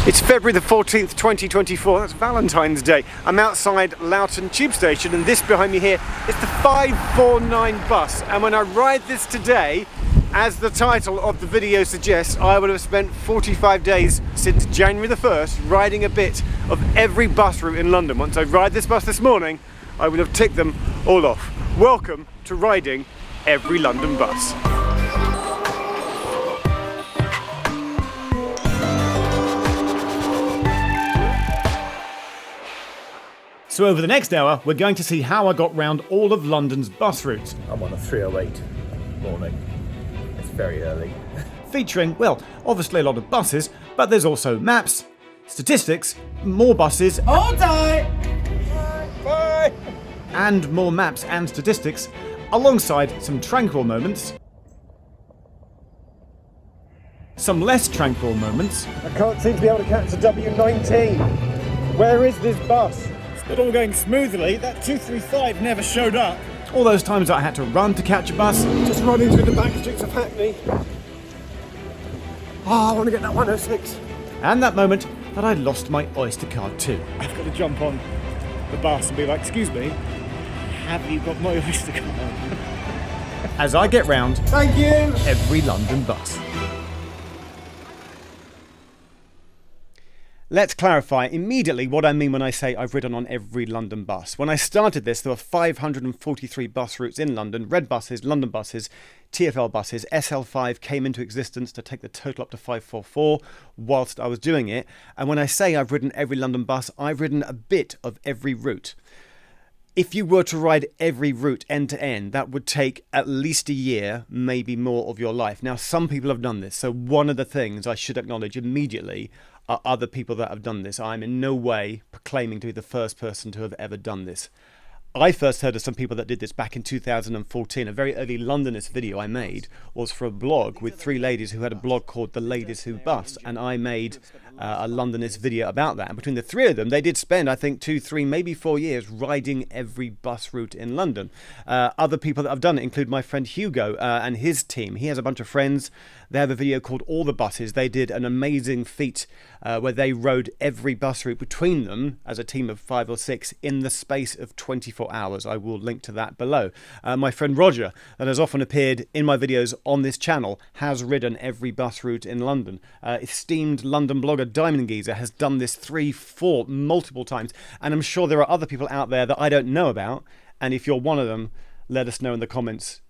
It's February the 14th, 2024, that's Valentine's Day. I'm outside Loughton Tube Station and this behind me here is the 549 bus. And when I ride this today, as the title of the video suggests, I would have spent 45 days since January the 1st riding a bit of every bus route in London. Once I ride this bus this morning, I would have ticked them all off. Welcome to riding every London bus. So over the next hour, we're going to see how I got round all of London's bus routes. I'm on a 3:08 morning. It's very early. Featuring, well, obviously a lot of buses, but there's also maps, statistics, more buses. Hold tight! Bye! And more maps and statistics, alongside some tranquil moments, some less tranquil moments. I can't seem to be able to catch the W19. Where is this bus? Not all going smoothly. That 235 never showed up. All those times that I had to run to catch a bus. Just running through the back streets of Hackney. Oh, I want to get that 106. And that moment that I lost my Oyster card too. I've got to jump on the bus and be like, excuse me, have you got my Oyster card? As I get round Thank you. every London bus. Let's clarify immediately what I mean when I say I've ridden on every London bus. When I started this, there were 543 bus routes in London, red buses, London buses, TfL buses. SL5 came into existence to take the total up to 544 whilst I was doing it. And when I say I've ridden every London bus, I've ridden a bit of every route. If you were to ride every route end to end, that would take at least a year, maybe more of your life. Now, some people have done this. So one of the things I should acknowledge immediately are other people that have done this. I'm in no way proclaiming to be the first person to have ever done this. I first heard of some people that did this back in 2014. A very early Londonist video I made was for a blog with three ladies who had a blog called The Ladies Who Bus, and I made a Londonist video about that. And between the three of them, they did spend, I think, 2, 3, maybe 4 years riding every bus route in London. Other people that have done it include my friend Hugo and his team. He has a bunch of friends. They have a video called All the Buses. They did an amazing feat where they rode every bus route between them as a team of 5 or 6 in the space of 24 hours. I will link to that below. My friend Roger, that has often appeared in my videos on this channel, has ridden every bus route in London. Esteemed London blogger Diamond Geezer has done this 3, 4, multiple times, and I'm sure there are other people out there that I don't know about, and if you're one of them, let us know in the comments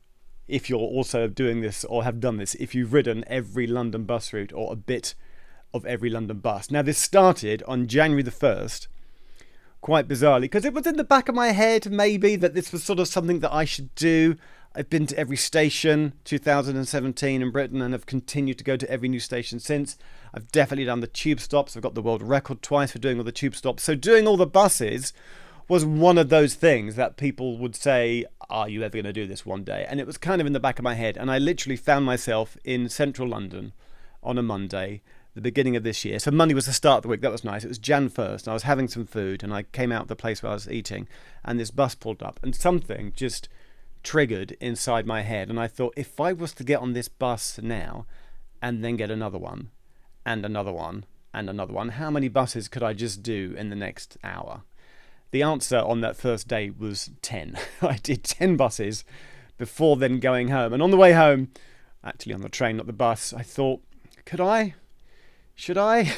if you're also doing this or have done this, if you've ridden every London bus route or a bit of every London bus. Now, this started on January the 1st, quite bizarrely, because it was in the back of my head, maybe, that this was sort of something that I should do. I've been to every station 2017 in Britain and have continued to go to every new station since. I've definitely done the tube stops. I've got the world record twice for doing all the tube stops. So doing all the buses was one of those things that people would say, are you ever going to do this one day? And it was kind of in the back of my head. And I literally found myself in central London on a Monday, the beginning of this year. So Monday was the start of the week. That was nice. It was Jan 1st. And I was having some food and I came out of the place where I was eating and this bus pulled up and something just triggered inside my head. And I thought, if I was to get on this bus now and then get another one and another one and another one, how many buses could I just do in the next hour? The answer on that first day was 10. I did 10 buses before then going home. And on the way home, actually on the train, not the bus, I thought, could I? Should I?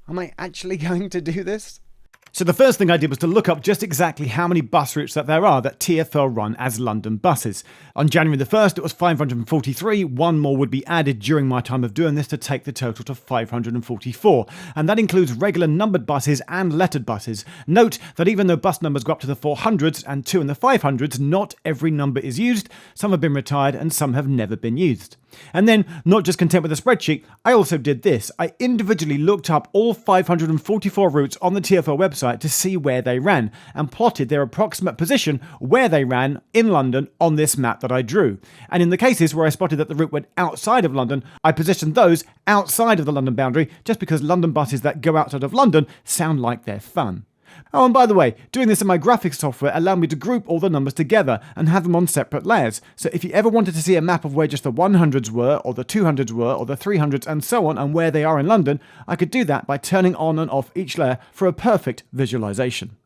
Am I actually going to do this? So the first thing I did was to look up just exactly how many bus routes that there are that TfL run as London buses. On January the 1st, it was 543. One more would be added during my time of doing this to take the total to 544. And that includes regular numbered buses and lettered buses. Note that even though bus numbers go up to the 400s and 2 in the 500s, not every number is used. Some have been retired and some have never been used. And then, not just content with a spreadsheet, I also did this. I individually looked up all 544 routes on the TfL website to see where they ran, and plotted their approximate position where they ran in London on this map that I drew. And in the cases where I spotted that the route went outside of London, I positioned those outside of the London boundary, just because London buses that go outside of London sound like they're fun. Oh, and by the way, doing this in my graphics software allowed me to group all the numbers together and have them on separate layers. So if you ever wanted to see a map of where just the 100s were, or the 200s were, or the 300s and so on, and where they are in London, I could do that by turning on and off each layer for a perfect visualization.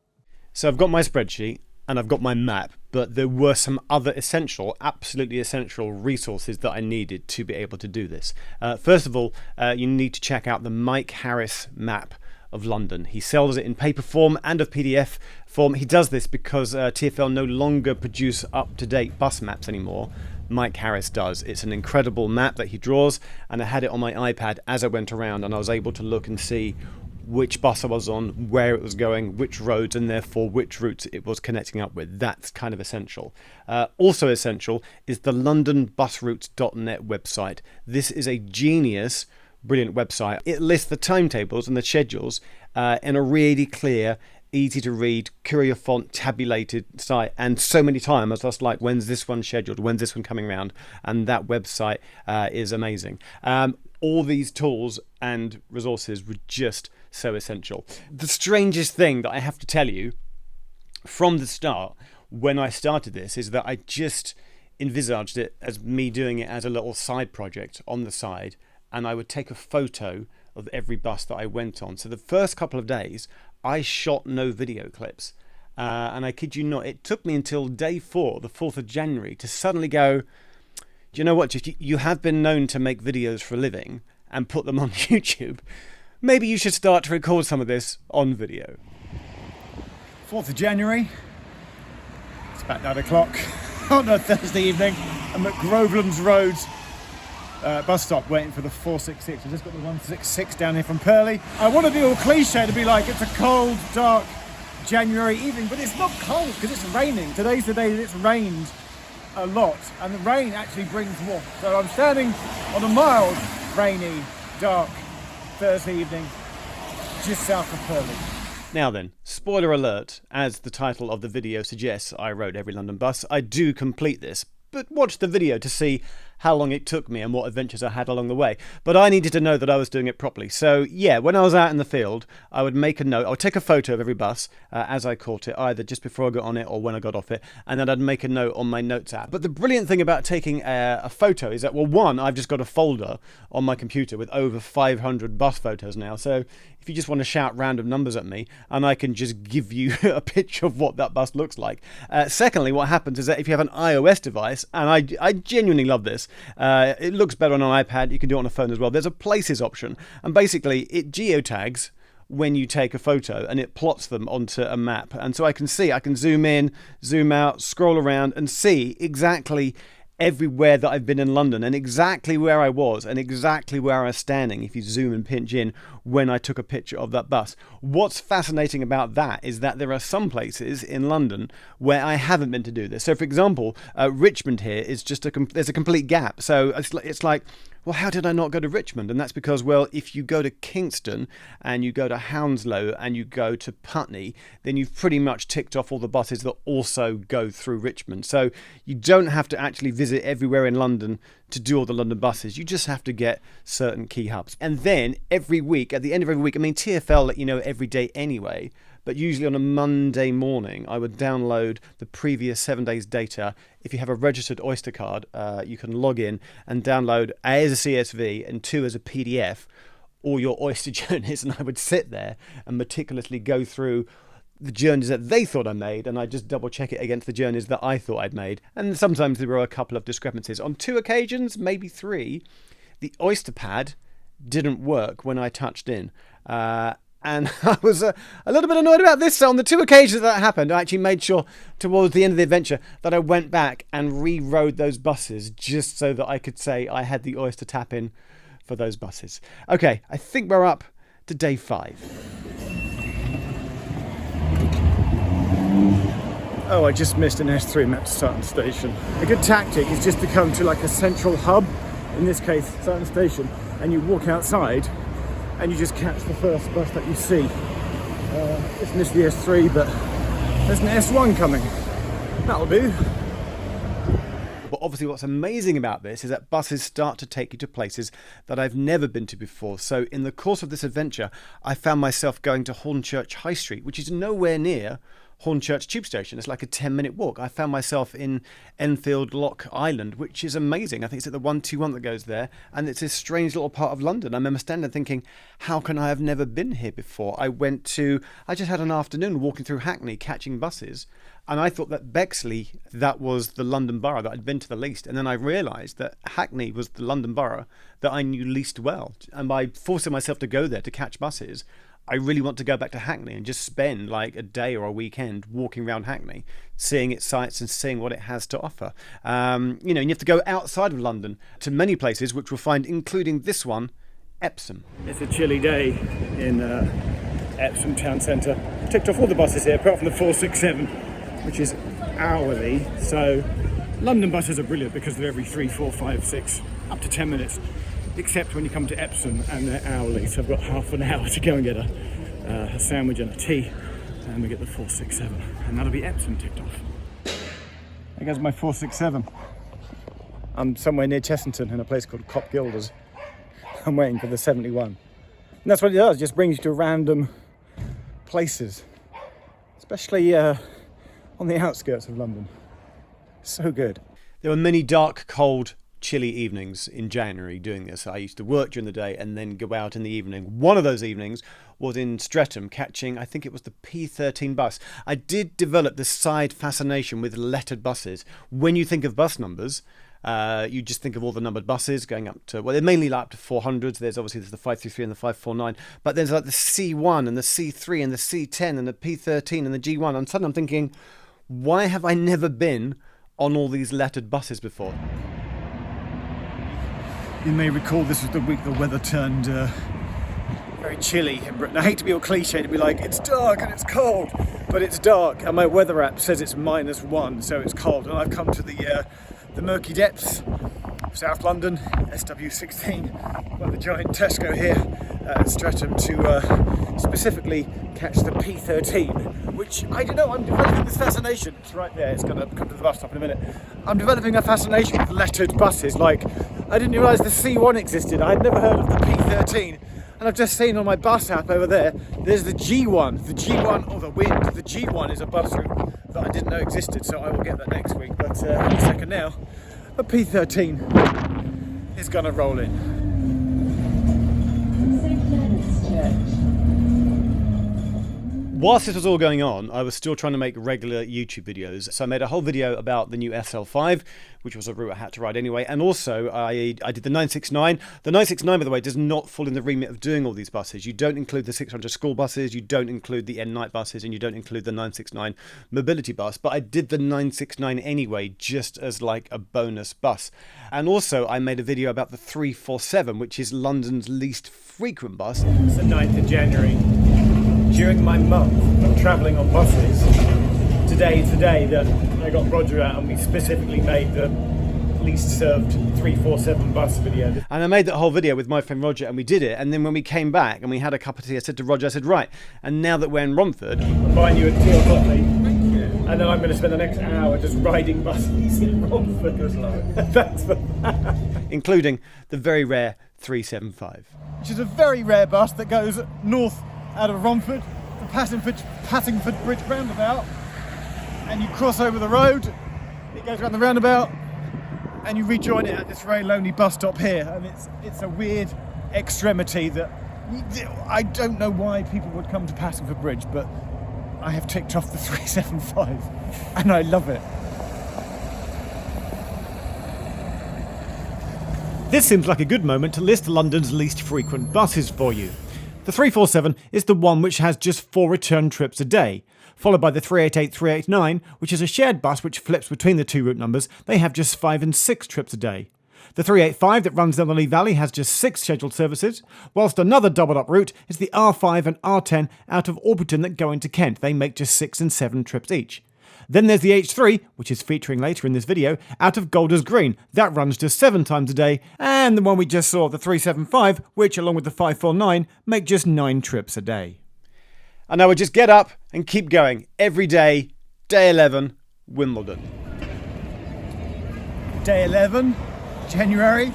So I've got my spreadsheet and I've got my map, but there were some other essential, absolutely essential resources that I needed to be able to do this. First of all, you need to check out the Mike Harris map of London. He sells it in paper form and of PDF form. He does this because TfL no longer produce up-to-date bus maps anymore. Mike Harris does. It's an incredible map that he draws, and I had it on my iPad as I went around, and I was able to look and see which bus I was on, where it was going, which roads, and therefore which routes it was connecting up with. That's kind of essential. Also essential is the londonbusroutes.net website. This is a genius, brilliant website. It lists the timetables and the schedules in a really clear, easy to read, courier font, tabulated site, and so many times I was just like, when's this one scheduled, when's this one coming around? And that website is amazing. All these tools and resources were just so essential. The strangest thing that I have to tell you from the start when I started this is that I just envisaged it as me doing it as a little side project on the side, and I would take a photo of every bus that I went on. So the first couple of days I shot no video clips, and I kid you not, it took me until day 4, the 4th of January, to suddenly go, do you know what, Geoff, you have been known to make videos for a living and put them on YouTube. Maybe you should start to record some of this on video. 4th of January, it's about 9 o'clock on a Thursday evening. I'm at Groveland's Road bus stop waiting for the 466. I've just got the 166 down here from Purley. I want to be all cliche to be like, it's a cold, dark January evening, but it's not cold because it's raining. Today's the day that it's rained a lot, and the rain actually brings warmth. So I'm standing on a mild, rainy, dark Thursday evening just south of Purley. Now then, spoiler alert, as the title of the video suggests, I rode every London bus. I do complete this, but watch the video to see how long it took me and what adventures I had along the way. But I needed to know that I was doing it properly. So yeah, when I was out in the field, I would make a note. I would take a photo of every bus as I caught it, either just before I got on it or when I got off it, and then I'd make a note on my notes app. But the brilliant thing about taking a photo is that, well, one, I've just got a folder on my computer with over 500 bus photos now. So if you just want to shout random numbers at me, and I can just give you a picture of what that bus looks like. Secondly, what happens is that if you have an iOS device, and I genuinely love this, it looks better on an iPad, you can do it on a phone as well. There's a places option, and basically it geotags when you take a photo and it plots them onto a map. And so I can zoom in, zoom out, scroll around and see exactly everywhere that I've been in London and exactly where I was and exactly where I was standing if you zoom and pinch in when I took a picture of that bus. What's fascinating about that is that there are some places in London where I haven't been to do this. So for example, Richmond here is just there's a complete gap. So it's like, well, how did I not go to Richmond? And that's because, well, if you go to Kingston and you go to Hounslow and you go to Putney, then you've pretty much ticked off all the buses that also go through Richmond. So you don't have to actually visit everywhere in London to do all the London buses. You just have to get certain key hubs. And then every week, at the end of every week, I mean, TfL let you know every day anyway, but usually on a Monday morning, I would download the previous 7 days data. If you have a registered Oyster card, you can log in and download A as a CSV and 2 as a PDF, all your Oyster journeys. And I would sit there and meticulously go through the journeys that they thought I made, and I just double check it against the journeys that I thought I'd made. And sometimes there were a couple of discrepancies. On 2 occasions, maybe 3, the Oyster pad didn't work when I touched in. And I was a little bit annoyed about this. So on the 2 occasions that happened, I actually made sure towards the end of the adventure that I went back and re-rode those buses just so that I could say I had the Oyster tap in for those buses. Okay, I think we're up to day 5. Oh, I just missed an S3 Met Sutton Station. A good tactic is just to come to like a central hub, in this case Sutton Station, and you walk outside and you just catch the first bus that you see. Just missed the S3, but there's an S1 coming. That'll do. But But obviously what's amazing about this is that buses start to take you to places that I've never been to before. So in the course of this adventure, I found myself going to Hornchurch High Street, which is nowhere near Hornchurch Tube Station. It's like a 10-minute walk. I found myself in Enfield Lock Island, which is amazing. I think it's at the 121 that goes there, and it's this strange little part of London. I remember standing there thinking, how can I have never been here before? I just had an afternoon walking through Hackney, catching buses, and I thought that Bexley, that was the London borough that I'd been to the least. And then I realised that Hackney was the London borough that I knew least well. And by forcing myself to go there to catch buses, I really want to go back to Hackney and just spend like a day or a weekend walking around Hackney, seeing its sights and seeing what it has to offer. And you have to go outside of London to many places, which we'll find, including this one, Epsom. It's a chilly day in Epsom town centre. Ticked off all the buses here, apart from the 467, which is hourly. So London buses are brilliant because they're every 3, 4, 5, 6, up to 10 minutes. Except when you come to Epsom and they're hourly, so I've got half an hour to go and get a sandwich and a tea, and we get the 467, and that'll be Epsom ticked off. There goes my 467. I'm somewhere near Chessington in a place called Cop Gilders. I'm waiting for the 71. And that's what it does, just brings you to random places, especially on the outskirts of London. So good. There were many dark, cold, chilly evenings in January doing this. I used to work during the day and then go out in the evening. One of those evenings was in Streatham, catching, I think it was the P13 bus. I did develop this side fascination with lettered buses. When you think of bus numbers, you just think of all the numbered buses going up to, well, they're mainly like up to 400s. There's the 533 and the 549, but there's like the C1 and the C3 and the C10 and the P13 and the G1. And suddenly I'm thinking, why have I never been on all these lettered buses before? You may recall this was the week the weather turned very chilly in Britain. I hate to be all cliche to be like, it's dark and it's cold, but it's dark, and my weather app says it's -1, so it's cold. And I've come to the murky depths of South London, SW16, by the giant Tesco here at Streatham, to specifically catch the P13, which, I don't know, I'm developing this fascination. It's right there, it's going to come to the bus stop in a minute. I'm developing a fascination with lettered buses. Like, I didn't realise the C1 existed. I'd never heard of the P13. And I've just seen on my bus app over there, there's the G1. The G1, or the Wind, the G1 is a bus route that I didn't know existed, so I will get that next week. But any second now, the P13 is going to roll in. Whilst this was all going on, I was still trying to make regular YouTube videos. So I made a whole video about the new SL5, which was a route I had to ride anyway. And also I did the 969. The 969, by the way, does not fall in the remit of doing all these buses. You don't include the 600 school buses, you don't include the N night buses, and you don't include the 969 mobility bus. But I did the 969 anyway, just as like a bonus bus. And also I made a video about the 347, which is London's least frequent bus. It's the 9th of January. During my month of travelling on buses, today is the day that I got Roger out and we specifically made the least served 347 bus video. And I made that whole video with my friend Roger, and we did it. And then when we came back and we had a cup of tea, I said to Roger, I said, right, and now that we're in Romford, I'm buying you a tea or coffee, and then I'm going to spend the next hour just riding buses in Romford. That's for that. Including the very rare 375. Which is a very rare bus that goes north out of Romford, the Passingford Bridge roundabout, and you cross over the road, it goes around the roundabout, and you rejoin it at this very lonely bus stop here. And it's a weird extremity that I don't know why people would come to Passingford Bridge, but I have ticked off the 375 and I love it. This seems like a good moment to list London's least frequent buses for you. The 347 is the one which has just 4 return trips a day, followed by the 388, 389, which is a shared bus which flips between the two route numbers. They have just 5 and 6 trips a day. The 385 that runs down the Lee Valley has just 6 scheduled services, whilst another doubled up route is the R5 and R10 out of Orpington that go into Kent. They make just 6 and 7 trips each. Then there's the H3, which is featuring later in this video, out of Golders Green. That runs just 7 times a day. And the one we just saw, the 375, which along with the 549, make just 9 trips a day. And I would just get up and keep going every day, day 11, Wimbledon. Day 11, January.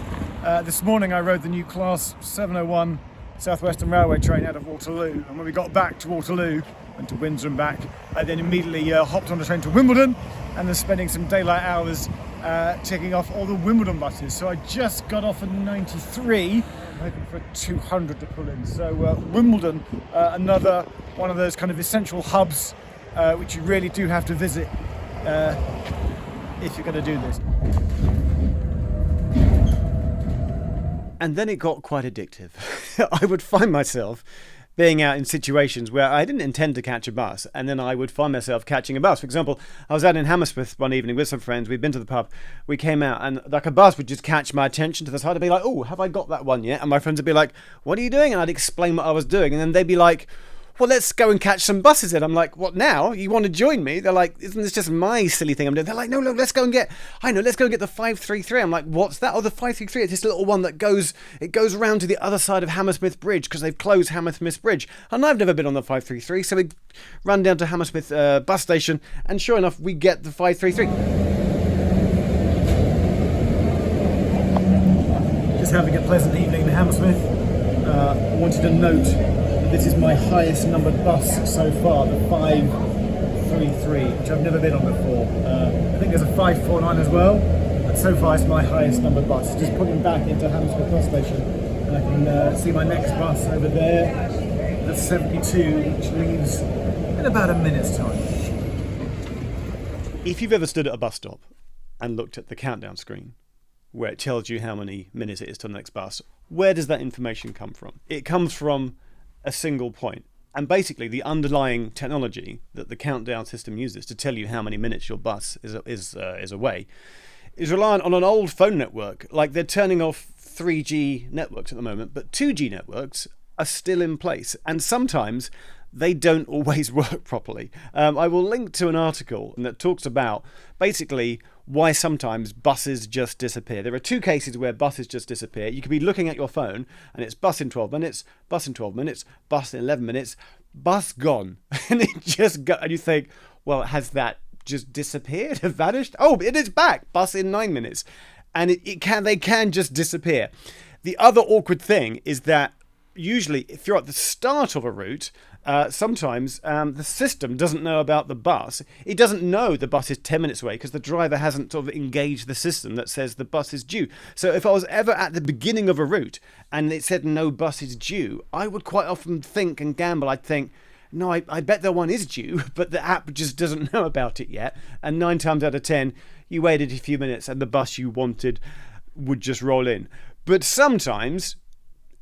This morning I rode the new Class 701 South Western Railway train out of Waterloo, and when we got back to Waterloo, went to Windsor and back, I then immediately hopped on the train to Wimbledon, and then spending some daylight hours ticking off all the Wimbledon buses. So I just got off at 93, hoping for 200 to pull in. So Wimbledon, another one of those kind of essential hubs which you really do have to visit if you're going to do this. And then it got quite addictive. I would find myself being out in situations where I didn't intend to catch a bus, and then I would find myself catching a bus. For example, I was out in Hammersmith one evening with some friends. We'd been to the pub. We came out, and like a bus would just catch my attention to the side. I'd be like, "Oh, have I got that one yet?" And my friends would be like, "What are you doing?" And I'd explain what I was doing, and then they'd be like, "Well, let's go and catch some buses then." I'm like, "What now? You want to join me?" They're like, "Isn't this just my silly thing I'm doing?" They're like, "No, let's go and get the 533. I'm like, "What's that?" "Oh, the 533, it's this little one that goes around to the other side of Hammersmith Bridge because they've closed Hammersmith Bridge." And I've never been on the 533, so we run down to Hammersmith bus station, and sure enough, we get the 533. Just having a pleasant evening in Hammersmith. I wanted to note this is my highest numbered bus so far, the 533, which I've never been on before. I think there's a 549 as well, but so far it's my highest numbered bus. Just putting back into Hammersmith bus station, and I can see my next bus over there, the 72, which leaves in about a minute's time. If you've ever stood at a bus stop and looked at the countdown screen, where it tells you how many minutes it is to the next bus, where does that information come from? It comes from a single point. And basically the underlying technology that the countdown system uses to tell you how many minutes your bus is away is reliant on an old phone network. Like, they're turning off 3G networks at the moment, but 2G networks are still in place, and sometimes they don't always work properly. I will link to an article that talks about basically why sometimes buses just disappear. There are two cases where buses just disappear. You could be looking at your phone and it's bus in 12 minutes, bus in 12 minutes, bus in 11 minutes, bus gone. And it just and you think, well, has that just disappeared, vanished? Oh, it is back, bus in 9 minutes. And they can just disappear. The other awkward thing is that usually if you're at the start of a route, sometimes the system doesn't know about the bus. It doesn't know the bus is 10 minutes away because the driver hasn't sort of engaged the system that says the bus is due. So if I was ever at the beginning of a route and it said no bus is due, I would quite often think and gamble. I'd think, no, I bet that one is due, but the app just doesn't know about it yet. And 9 times out of 10, you waited a few minutes and the bus you wanted would just roll in. But sometimes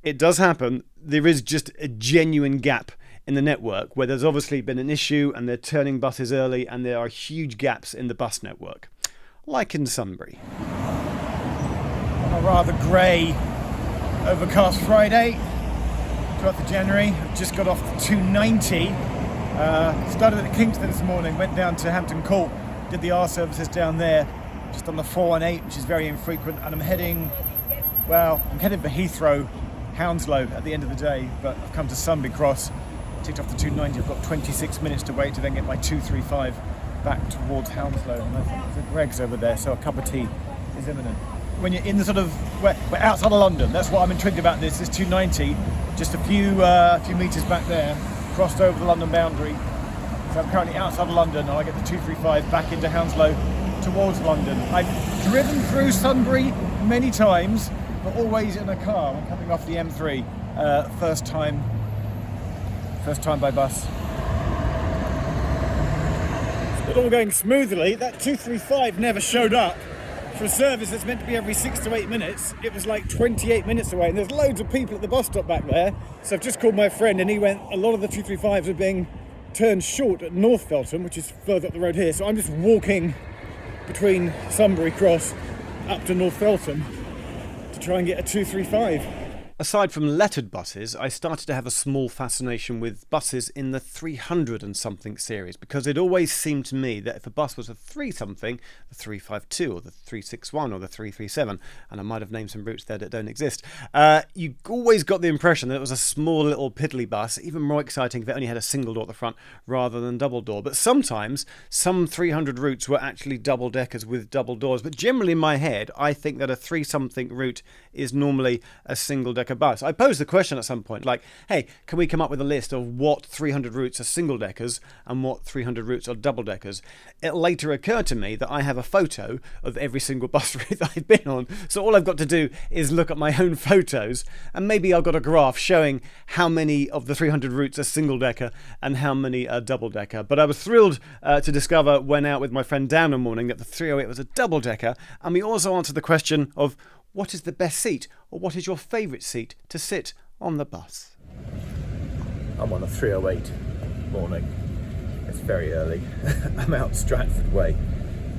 it does happen. There is just a genuine gap in the network where there's obviously been an issue and they're turning buses early, and there are huge gaps in the bus network, like in Sunbury. On a rather grey, overcast Friday, 12th of January. I've just got off the 290. Started at Kingston this morning, went down to Hampton Court, did the R services down there, just on the 418, which is very infrequent, and I'm heading for Heathrow, Hounslow at the end of the day, but I've come to Sunbury Cross, ticked off the 290. I've got 26 minutes to wait to then get my 235 back towards Hounslow, and I think there's a Greg's over there, so a cup of tea is imminent. When you're in the sort of, we're outside of London, that's what I'm intrigued about this 290, just a few metres back there, crossed over the London boundary. So I'm currently outside of London, and I get the 235 back into Hounslow towards London. I've driven through Sunbury many times, but always in a car. I'm coming off the M3, first time by bus. It's all going smoothly. That 235 never showed up. For a service that's meant to be every 6 to 8 minutes, it was like 28 minutes away, and there's loads of people at the bus stop back there. So I've just called my friend, and he went, a lot of the 235s are being turned short at North Feltham, which is further up the road here. So I'm just walking between Sunbury Cross up to North Feltham to try and get a 235. Aside from lettered buses, I started to have a small fascination with buses in the 300 and something series, because it always seemed to me that if a bus was a 3 something, the 352 or the 361 or the 337, and I might have named some routes there that don't exist, you always got the impression that it was a small little piddly bus, even more exciting if it only had a single door at the front rather than double door. But sometimes some 300 routes were actually double deckers with double doors. But generally in my head, I think that a 3 something route is normally a single decker bus. I posed the question at some point, like, hey, can we come up with a list of what 300 routes are single deckers and what 300 routes are double deckers? It later occurred to me that I have a photo of every single bus route that I've been on, so all I've got to do is look at my own photos, and maybe I've got a graph showing how many of the 300 routes are single decker and how many are double decker. But I was thrilled to discover when out with my friend Dan one morning that the 308 was a double decker, and we also answered the question of what is the best seat, or what is your favourite seat to sit on the bus? I'm on a 308 morning. It's very early. I'm out Stratford Way.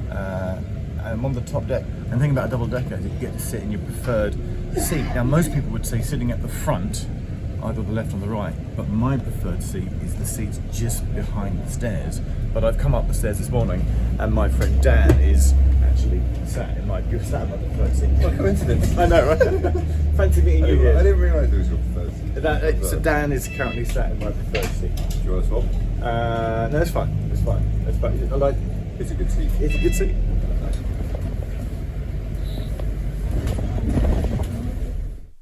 And I'm on the top deck. And the thing about a double decker is you get to sit in your preferred seat. Now most people would say sitting at the front, either the left or the right, but my preferred seat is the seats just behind the stairs. But I've come up the stairs this morning and my friend Dan is actually sat in my preferred seat. What a coincidence. I know, right? Fancy meeting you here. I didn't realise it was your preferred seat. So Dan is currently sat in my preferred seat. Do you want to swap? No, it's fine. It's fine. It's fine. I like. It's a good seat. It's a good seat.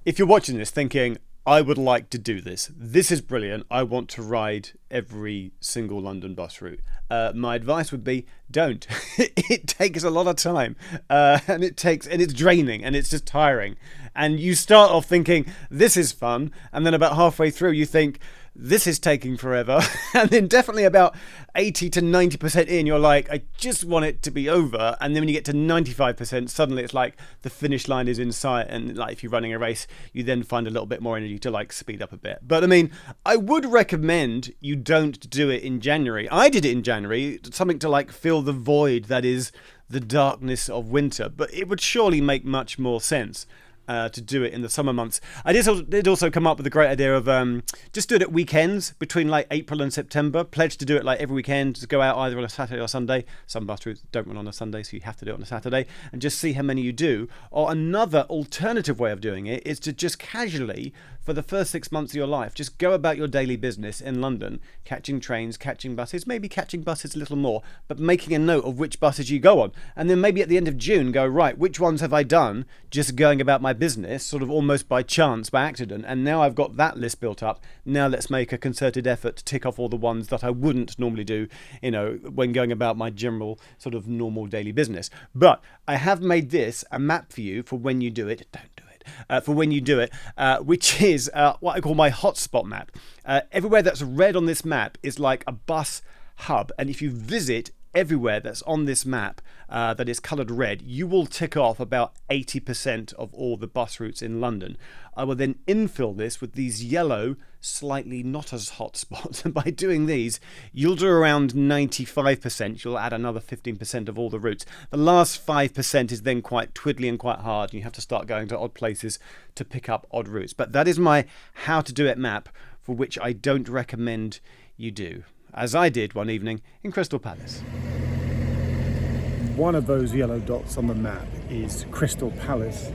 If you're watching this thinking, I would like to do this. This is brilliant. I want to ride every single London bus route. My advice would be don't. It takes a lot of time, and it's draining, and it's just tiring. And you start off thinking this is fun, and then about halfway through you think this is taking forever, and then definitely about 80 to 90% in, you're like, I just want it to be over. And then when you get to 95%, suddenly it's like the finish line is in sight, and like if you're running a race, you then find a little bit more energy to like speed up a bit. But I mean, I would recommend you don't do it in January. I did it in January, something to like fill the void that is the darkness of winter, but it would surely make much more sense to do it in the summer months. I did also come up with a great idea of just do it at weekends between like April and September. Pledge to do it like every weekend, to go out either on a Saturday or Sunday. Some bus routes don't run on a Sunday, so you have to do it on a Saturday, and just see how many you do. Or another alternative way of doing it is to just casually, for the first 6 months of your life, just go about your daily business in London, catching trains, catching buses, maybe catching buses a little more, but making a note of which buses you go on. And then maybe at the end of June go, right, which ones have I done just going about my business, sort of almost by chance, by accident, and now I've got that list built up. Now let's make a concerted effort to tick off all the ones that I wouldn't normally do, when going about my general sort of normal daily business. But I have made this a map for you for when you do it. Don't do it. For when you do it, which is what I call my hotspot map. Everywhere that's red on this map is like a bus hub, and if you visit everywhere that's on this map that is coloured red, you will tick off about 80% of all the bus routes in London. I will then infill this with these yellow, slightly not as hot spots, and by doing these, you'll do around 95%. You'll add another 15% of all the routes. The last 5% is then quite twiddly and quite hard, and you have to start going to odd places to pick up odd routes. But that is my how to do it map, for which I don't recommend you do, as I did one evening in Crystal Palace. One of those yellow dots on the map is Crystal Palace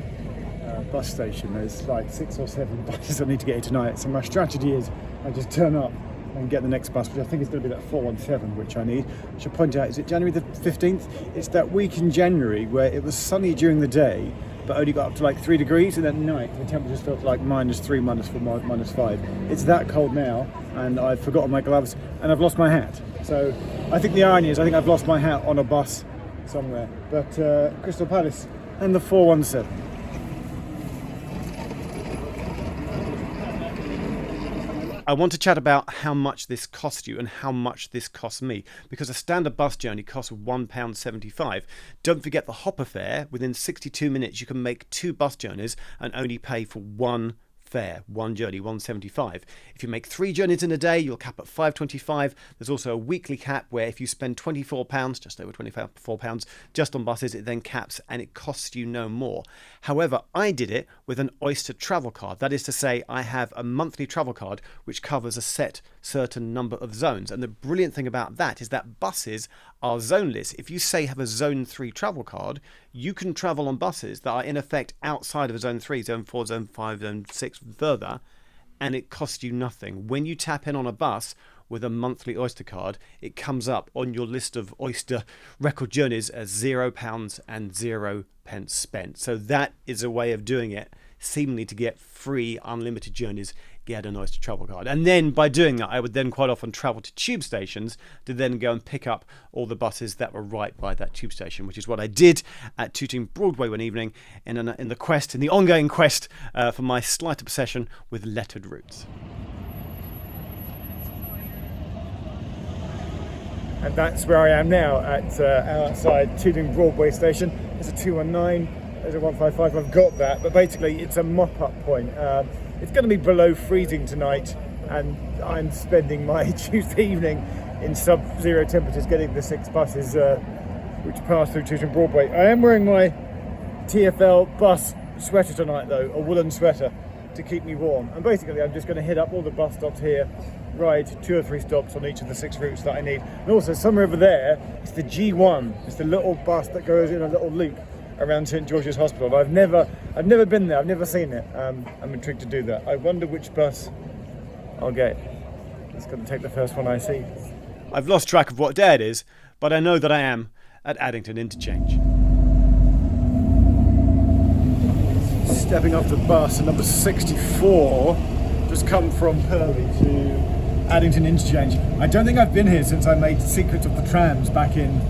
bus station. There's like 6 or 7 buses I need to get here tonight, so my strategy is I just turn up and get the next bus, which I think is going to be that 417 which I need. I should point out, is it January the 15th? It's that week in January where it was sunny during the day but only got up to like 3 degrees, and at night the temperatures felt like -3, -4, -5. It's that cold now, and I've forgotten my gloves and I've lost my hat. So I think the irony is I think I've lost my hat on a bus somewhere. But Crystal Palace and the 417. I want to chat about how much this cost you and how much this costs me, because a standard bus journey costs £1.75. Don't forget the hopper fare. Within 62 minutes you can make 2 bus journeys and only pay for 1 fare. One journey, 175. If you make 3 journeys in a day, you'll cap at 525. There's also a weekly cap where if you spend £24, just over £24, just on buses, it then caps and it costs you no more. However, I did it with an Oyster travel card. That is to say, I have a monthly travel card which covers a certain number of zones. And the brilliant thing about that is that buses are zoneless. If you say have a Zone 3 travel card, you can travel on buses that are in effect outside of Zone 3, Zone 4, Zone 5, Zone 6 further, and it costs you nothing. When you tap in on a bus with a monthly Oyster card, it comes up on your list of Oyster record journeys as £0 and 0 pence spent. So that is a way of doing it, seemingly to get free unlimited journeys, get an Oyster travel card. And then by doing that, I would then quite often travel to tube stations to then go and pick up all the buses that were right by that tube station, which is what I did at Tooting Broadway one evening in the ongoing quest for my slight obsession with lettered routes. And that's where I am now, at outside Tooting Broadway station. There's a 219, there's a 155, I've got that, but basically it's a mop-up point. It's going to be below freezing tonight, and I'm spending my Tuesday evening in sub-zero temperatures getting the 6 buses which pass through Tooting Broadway. I am wearing my TfL bus sweater tonight though, a woolen sweater to keep me warm. And basically I'm just going to hit up all the bus stops here, ride 2 or 3 stops on each of the 6 routes that I need. And also somewhere over there, it's the G1, it's the little bus that goes in a little loop around St George's Hospital. I've never been there, I've never seen it. I'm intrigued to do that. I wonder which bus I'll get. It's going to take the first one I see. I've lost track of what day it is, but I know that I am at Addington Interchange. Stepping off the bus, number 64, just come from Purley to Addington Interchange. I don't think I've been here since I made Secrets of the Trams back in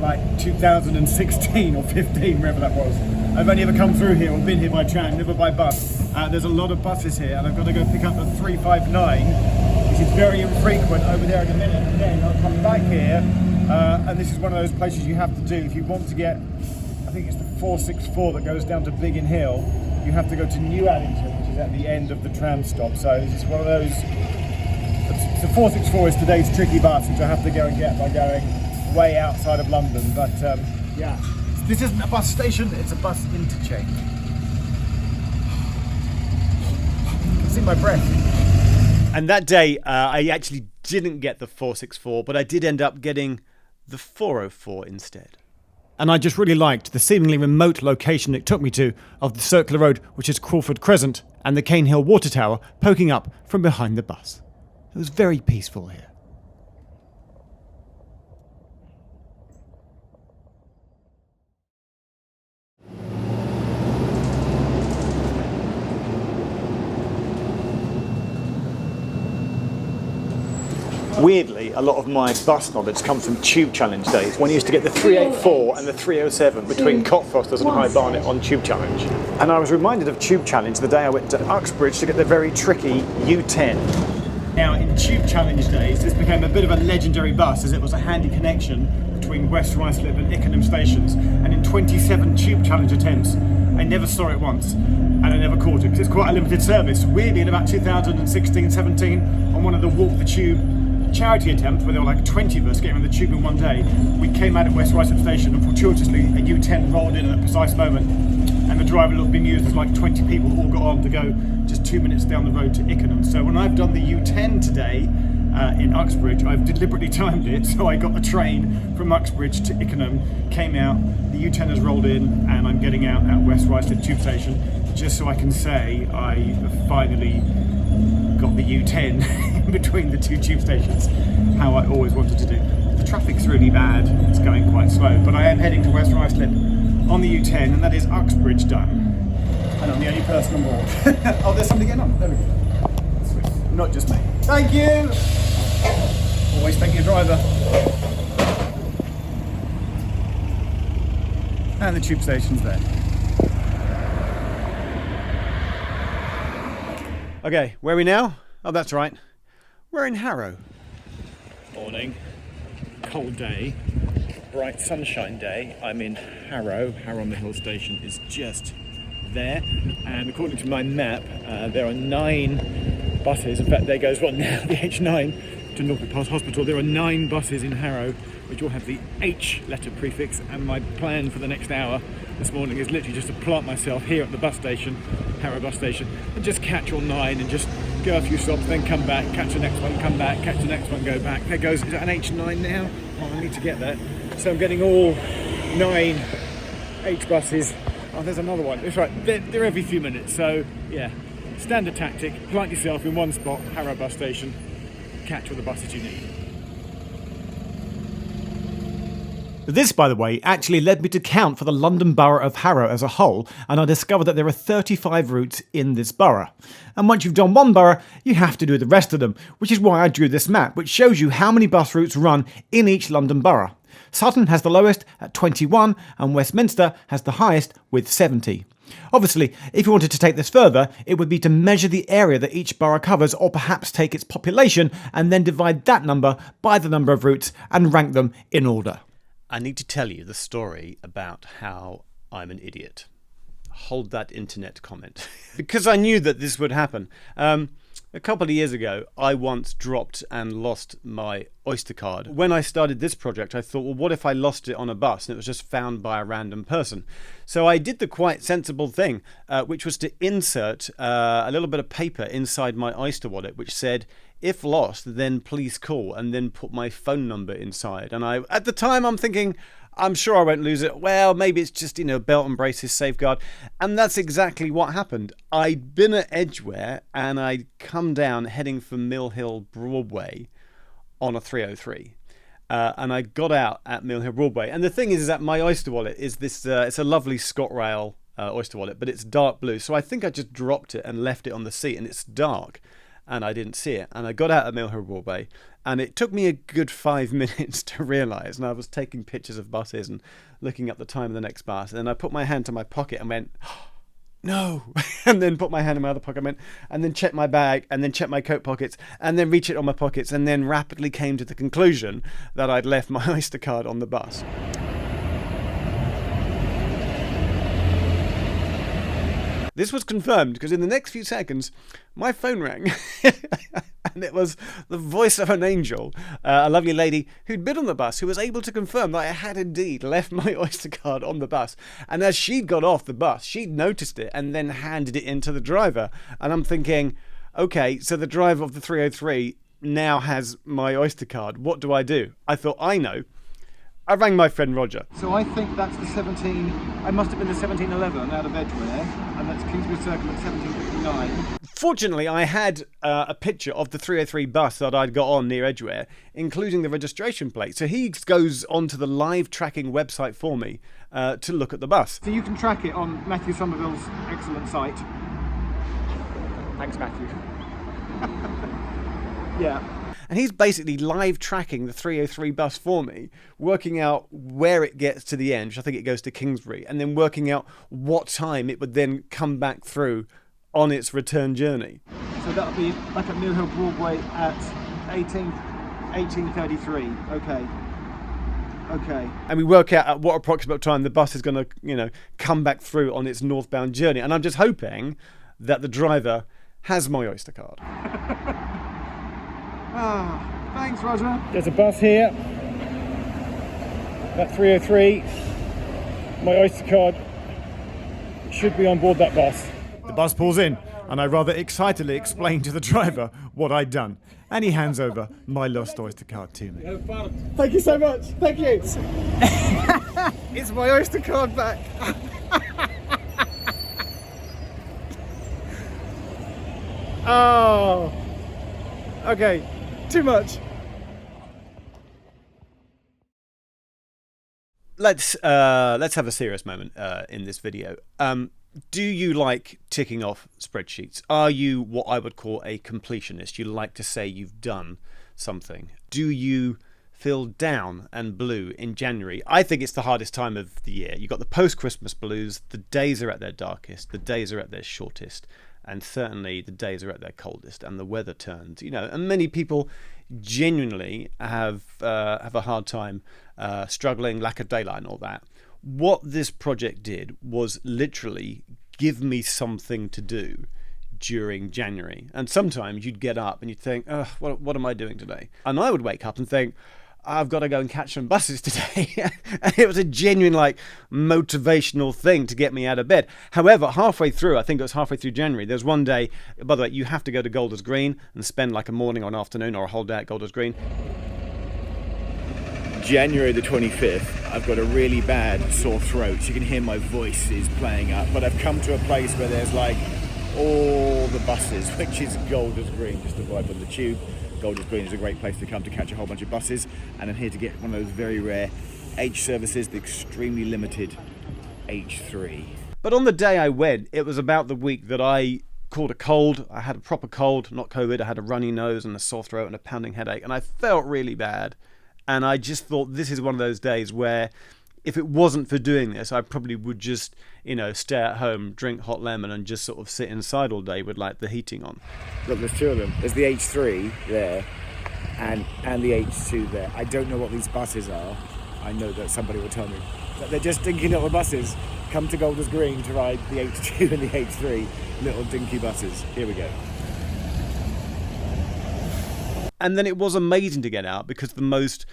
like 2016 or 15, wherever that was. I've only ever come through here or been here by tram, never by bus. There's a lot of buses here, and I've got to go pick up the 359, which is very infrequent, over there in a minute, and then I'll come back here, and this is one of those places you have to do if you want to get, I think it's the 464 that goes down to Biggin Hill. You have to go to New Addington, which is at the end of the tram stop. So this is one of those. The 464 is today's tricky bus, which I have to go and get by going way outside of London. But yeah, this isn't a bus station, it's a bus interchange. I can see my breath. And that day, I actually didn't get the 464, but I did end up getting the 404 instead. And I just really liked the seemingly remote location it took me to of the circular road, which is Crawford Crescent, and the Cane Hill Water Tower poking up from behind the bus. It was very peaceful here. Weirdly, a lot of my bus knowledge comes from Tube Challenge days, when I used to get the 384 and the 307 between Cockfosters and High Barnet on Tube Challenge. And I was reminded of Tube Challenge the day I went to Uxbridge to get the very tricky U10. Now, in Tube Challenge days, this became a bit of a legendary bus, as it was a handy connection between West Ruislip and Ickenham stations. And in 27 Tube Challenge attempts, I never saw it once, and I never caught it, because it's quite a limited service. Weirdly, in about 2016-17, on one of the Walk the Tube charity attempts, where there were like 20 of us getting on the tube in one day, we came out at West Ruislip station, and fortuitously a U10 rolled in at a precise moment, and the driver looked bemused as like 20 people all got on to go just 2 minutes down the road to Ickenham. So when I've done the U10 today in Uxbridge, I've deliberately timed it so I got the train from Uxbridge to Ickenham, came out, the U10 has rolled in, and I'm getting out at West Ruislip tube station, just so I can say I have finally got the U10 in between the 2 tube stations, how I always wanted to do. The traffic's really bad, it's going quite slow, but I am heading to West Ruislip on the U10, and that is Uxbridge done. And I'm the only person on board. Oh, there's somebody getting on. There we go. Sweet. Not just me. Thank you! Always thank your driver. And the tube station's there. Okay, where are we now? Oh, that's right. We're in Harrow. Morning. Cold day. Bright sunshine day. I'm in Harrow. Harrow on the Hill station is just there, and according to my map, there are 9 buses. In fact, there goes one now, the H9 to Norfolk Pass Hospital. There are 9 buses in Harrow which all have the H letter prefix, and my plan for the next hour this morning is literally just to plant myself here at the bus station, Harrow bus station, and just catch all 9 and just go a few stops, then come back, catch the next one, come back, catch the next one, go back. There goes, is that an H9 now? Oh, I need to get that. So I'm getting all 9 H buses. Oh, there's another one. It's right, they're every few minutes. So yeah, standard tactic, plant yourself in one spot, Harrow bus station, catch all the buses you need. This, by the way, actually led me to count for the London Borough of Harrow as a whole, and I discovered that there are 35 routes in this borough. And once you've done one borough, you have to do the rest of them, which is why I drew this map, which shows you how many bus routes run in each London borough. Sutton has the lowest at 21, and Westminster has the highest with 70. Obviously, if you wanted to take this further, it would be to measure the area that each borough covers, or perhaps take its population and then divide that number by the number of routes and rank them in order. I need to tell you the story about how I'm an idiot. Hold that internet comment. Because I knew that this would happen. A couple of years ago, I once dropped and lost my Oyster card. When I started this project, I thought, well, what if I lost it on a bus and it was just found by a random person? So I did the quite sensible thing, which was to insert a little bit of paper inside my Oyster wallet, which said, if lost, then please call, and then put my phone number inside. And at the time, I'm thinking, I'm sure I won't lose it. Well, maybe it's just, belt and braces safeguard. And that's exactly what happened. I'd been at Edgware and I'd come down heading for Mill Hill Broadway on a 303. And I got out at Mill Hill Broadway. And the thing is that my Oyster wallet is this, it's a lovely ScotRail Oyster wallet, but it's dark blue. So I think I just dropped it and left it on the seat, and it's dark. And I didn't see it. And I got out at Mill Hill Broadway, and it took me a good 5 minutes to realise. And I was taking pictures of buses and looking up the time of the next bus. And then I put my hand to my pocket and went, oh, no. And then put my hand in my other pocket and then checked my bag, and then checked my coat pockets, and then reached it on my pockets, and then rapidly came to the conclusion that I'd left my Oyster card on the bus. This was confirmed because in the next few seconds, my phone rang. And it was the voice of an angel, a lovely lady who'd been on the bus, who was able to confirm that I had indeed left my Oyster card on the bus. And as she'd got off the bus, she'd noticed it and then handed it in to the driver. And I'm thinking, okay, so the driver of the 303 now has my Oyster card. What do I do? I thought, I know. I rang my friend Roger. So I think that's the 17, I must have been the 1711 out of Edgware, and that's Kingsbury Circle at 1759. Fortunately, I had a picture of the 303 bus that I'd got on near Edgware, including the registration plate. So he goes onto the live tracking website for me to look at the bus. So you can track it on Matthew Somerville's excellent site. Thanks, Matthew. Yeah. And he's basically live tracking the 303 bus for me, working out where it gets to the end, which I think it goes to Kingsbury, and then working out what time it would then come back through on its return journey. So that'll be back at Mill Hill Broadway at 1833. Okay. And we work out at what approximate time the bus is going to, come back through on its northbound journey. And I'm just hoping that the driver has my Oyster card. Thanks, Roger. There's a bus here. That 303. My Oyster card should be on board that bus. The bus pulls in, and I rather excitedly explain to the driver what I'd done. And he hands over my lost Oyster card to me. Thank you so much. Thank you. It's my Oyster card back. Oh. Okay. Too much. Let's have a serious moment in this video. Do you like ticking off spreadsheets? Are you what I would call a completionist? You like to say you've done something. Do you feel down and blue in January? I think it's the hardest time of the year. You've got the post-Christmas blues. The days are at their darkest. The days are at their shortest. And certainly the days are at their coldest, and the weather turns. And many people genuinely have a hard time struggling, lack of daylight and all that. What this project did was literally give me something to do during January. And sometimes you'd get up and you'd think, oh, what am I doing today? And I would wake up and think, I've got to go and catch some buses today. And it was a genuine, like, motivational thing to get me out of bed. However, halfway through, I think it was halfway through January, there's one day, by the way, you have to go to Golders Green and spend like a morning or an afternoon or a whole day at Golders Green. January the 25th, I've got a really bad sore throat, so you can hear my voice is playing up, but I've come to a place where there's like all the buses, which is Golders Green, just to vibe on the tube. Golders Green is a great place to come to catch a whole bunch of buses, and I'm here to get one of those very rare H services, the extremely limited H3. But on the day I went, it was about the week that I caught a cold. I had a proper cold, not COVID. I had a runny nose and a sore throat and a pounding headache, and I felt really bad. And I just thought this is one of those days where if it wasn't for doing this, I probably would just, stay at home, drink hot lemon and just sort of sit inside all day with like the heating on. Look, there's two of them. There's the H3 there and the H2 there. I don't know what these buses are. I know that somebody will tell me. But they're just dinky little buses. Come to Golders Green to ride the H2 and the H3. Little dinky buses. Here we go. And then it was amazing to get out because the most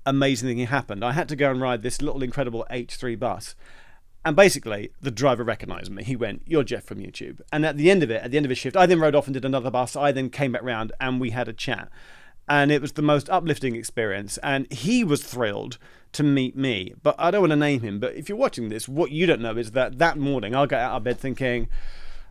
amazing thing happened. I had to go and ride this little incredible H3 bus. And basically, the driver recognised me. He went, "You're Geoff from YouTube." And at the end of his shift, I then rode off and did another bus. I then came back round and we had a chat. And it was the most uplifting experience. And he was thrilled to meet me. But I don't want to name him. But if you're watching this, what you don't know is that morning, I got out of bed thinking,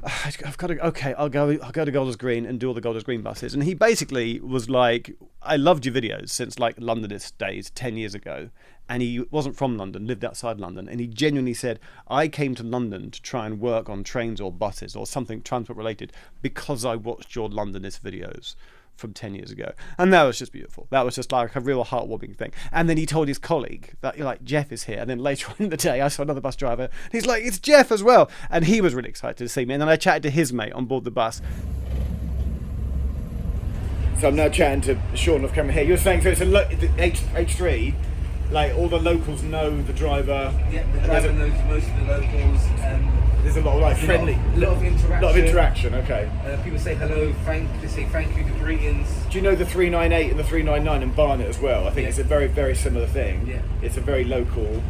I've got to, okay, I'll go to Golders Green and do all the Golders Green buses. And he basically was like, I loved your videos since like Londonist days 10 years ago. And he wasn't from London, lived outside London. And he genuinely said, I came to London to try and work on trains or buses or something transport related because I watched your Londonist videos from 10 years ago. And that was just beautiful. That was just like a real heartwarming thing. And then he told his colleague that, like, Geoff is here. And then later on in the day, I saw another bus driver. And he's like, it's Geoff as well. And he was really excited to see me. And then I chatted to his mate on board the bus. So I'm now chatting to Sean off camera here. You're saying, so it's a H3, like all the locals know the driver. Yeah, the driver knows most of the locals. There's a lot of like friendly, a lot of interaction. Lot of interaction. Okay. People say hello, they say thank you, the greetings. Do you know the 398 and the 399 in Barnet as well? I think it's a very, very similar thing. Yeah. It's a very local,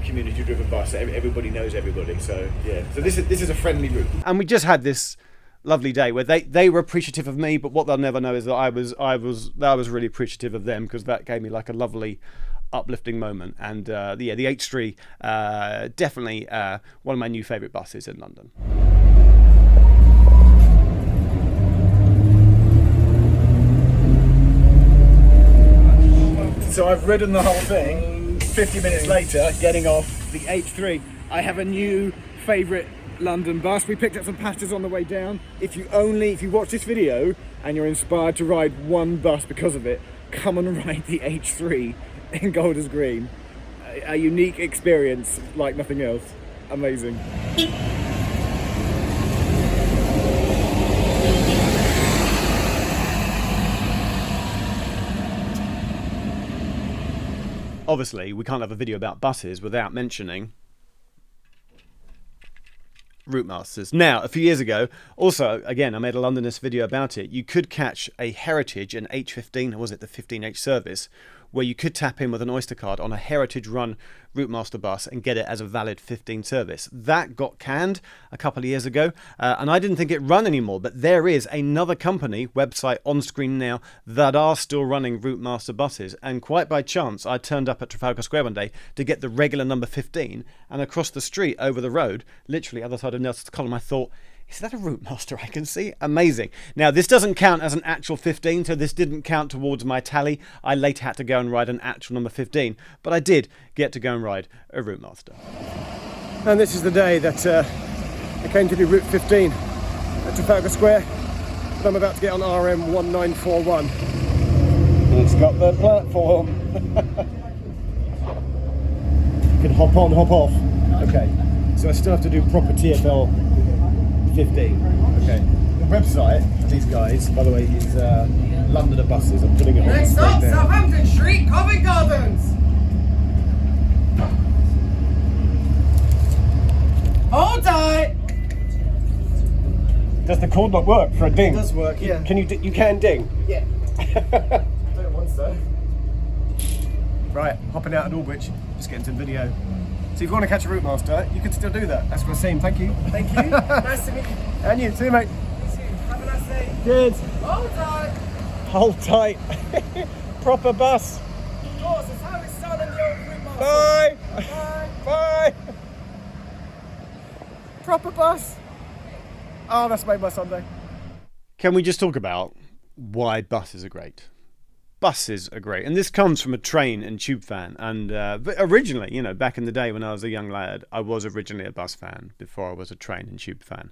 community-driven bus. Everybody knows everybody. So yeah. So this is a friendly route. And we just had this lovely day where they were appreciative of me, but what they'll never know is that I was really appreciative of them because that gave me like a lovely, uplifting moment. And the H3 definitely one of my new favourite buses in London. So I've ridden the whole thing. 50 minutes later, getting off the H3, I have a new favourite London bus. We picked up some passengers on the way down. If you watch this video and you're inspired to ride one bus because of it, come and ride the H3 in Golders Green. A unique experience like nothing else. Amazing. Obviously, we can't have a video about buses without mentioning Route Masters. Now, a few years ago, also, again, I made a Londonist video about it. You could catch a Heritage, an H15, or was it the 15H service, where you could tap in with an Oyster card on a Heritage run Route Master bus and get it as a valid 15 service. That got canned a couple of years ago, and I didn't think it run anymore, but there is another company, website on screen now, that are still running Route Master buses, and quite by chance, I turned up at Trafalgar Square one day to get the regular number 15, and across the street over the road, literally other side of Nelson's Column, I thought, is that a Route Master I can see? Amazing. Now, this doesn't count as an actual 15, so this didn't count towards my tally. I later had to go and ride an actual number 15, but I did get to go and ride a Route Master. And this is the day that I came to do Route 15 at Trafalgar Square. And I'm about to get on RM 1941. It's got the platform. You can hop on, hop off. Okay, so I still have to do proper TfL 15. Okay. The website of these guys, by the way, is Londoner Buses. I'm putting it on. Next stop, Southampton Street, Covent Gardens. Hold tight. Does the cord not work for a ding? It does work, yeah. Can you? You can ding. Yeah. Don't want so. Right, hopping out at Aldwych, just getting some video. So if you want to catch a route master, you can still do that. That's what I'm saying. Thank you. Thank you. Nice to meet you. And you, see you, mate. Have a nice day. Cheers. Hold tight. Hold tight. Proper bus. Of course, it's how it's done in the old route master. Bye. Bye. Bye. Proper bus. Oh, that's made my Sunday. Can we just talk about why buses are great? Buses are great, and this comes from a train and tube fan. And but originally, you know, back in the day when I was a young lad, I was originally a bus fan before I was a train and tube fan.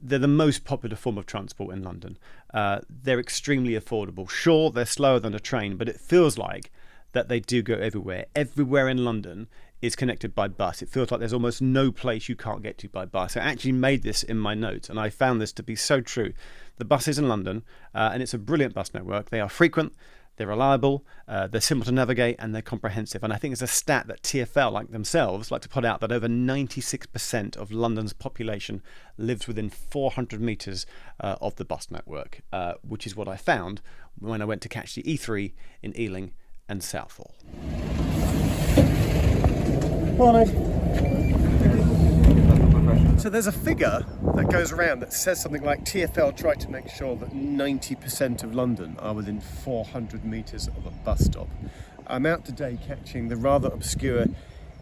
They're the most popular form of transport in London. They're extremely affordable. Sure, they're slower than a train, but it feels like that they do go everywhere. Everywhere in London is connected by bus. It feels like there's almost no place you can't get to by bus. I actually made this in my notes, and I found this to be so true. The buses in London, and it's a brilliant bus network. They are frequent, they're reliable, they're simple to navigate, and they're comprehensive. And I think it's a stat that TfL, like themselves, like to put out that over 96% of London's population lives within 400 metres of the bus network, which is what I found when I went to catch the E3 in Ealing and Southall. Morning. So there's a figure that goes around that says something like TfL tried to make sure that 90% of London are within 400 metres of a bus stop. I'm out today catching the rather obscure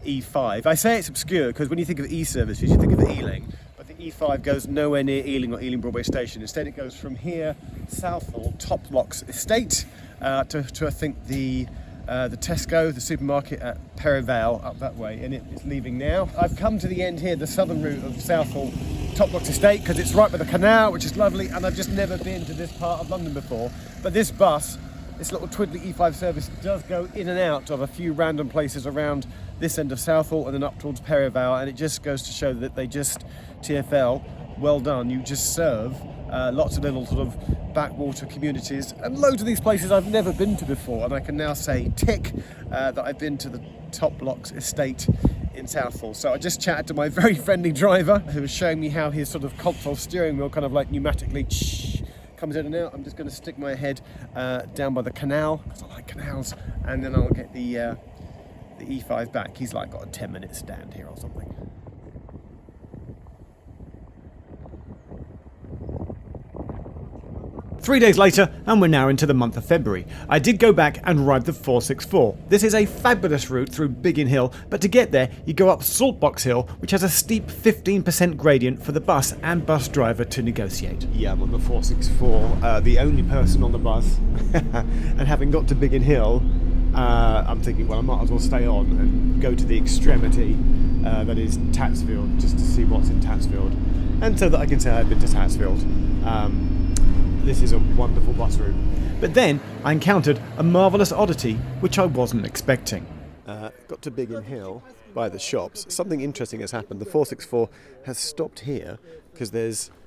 E5. I say it's obscure because when you think of E-services, you think of Ealing, but the E5 goes nowhere near Ealing or Ealing Broadway Station. Instead, it goes from here, Southall, Top Locks Estate, to I think the Tesco, the supermarket at Perivale, up that way, and it's leaving now. I've come to the end here, the southern route of Southall, Top Locks Estate, because it's right by the canal, which is lovely, and I've just never been to this part of London before. But this bus, this little twiddly E5 service, does go in and out of a few random places around this end of Southall and then up towards Perivale, and it just goes to show that they just, TfL, well done, you just serve lots of little sort of backwater communities, and loads of these places I've never been to before, and I can now say tick that I've been to the Top Locks Estate in Southall. So I just chatted to my very friendly driver who was showing me how his sort of console steering wheel kind of like pneumatically comes in and out. I'm just going to stick my head down by the canal because I like canals, and then I'll get the E5 back. He's like got a 10-minute stand here or something. 3 days later, and we're now into the month of February. I did go back and ride the 464. This is a fabulous route through Biggin Hill, but to get there, you go up Saltbox Hill, which has a steep 15% gradient for the bus and bus driver to negotiate. Yeah, I'm on the 464, the only person on the bus, and having got to Biggin Hill, I'm thinking, well, I might as well stay on and go to the extremity, that is Tatsfield, just to see what's in Tatsfield, and so that I can say I've been to Tatsfield. This is a wonderful bus route. But then I encountered a marvellous oddity which I wasn't expecting. Got to Biggin Hill by the shops. Something interesting has happened. The 464 has stopped here because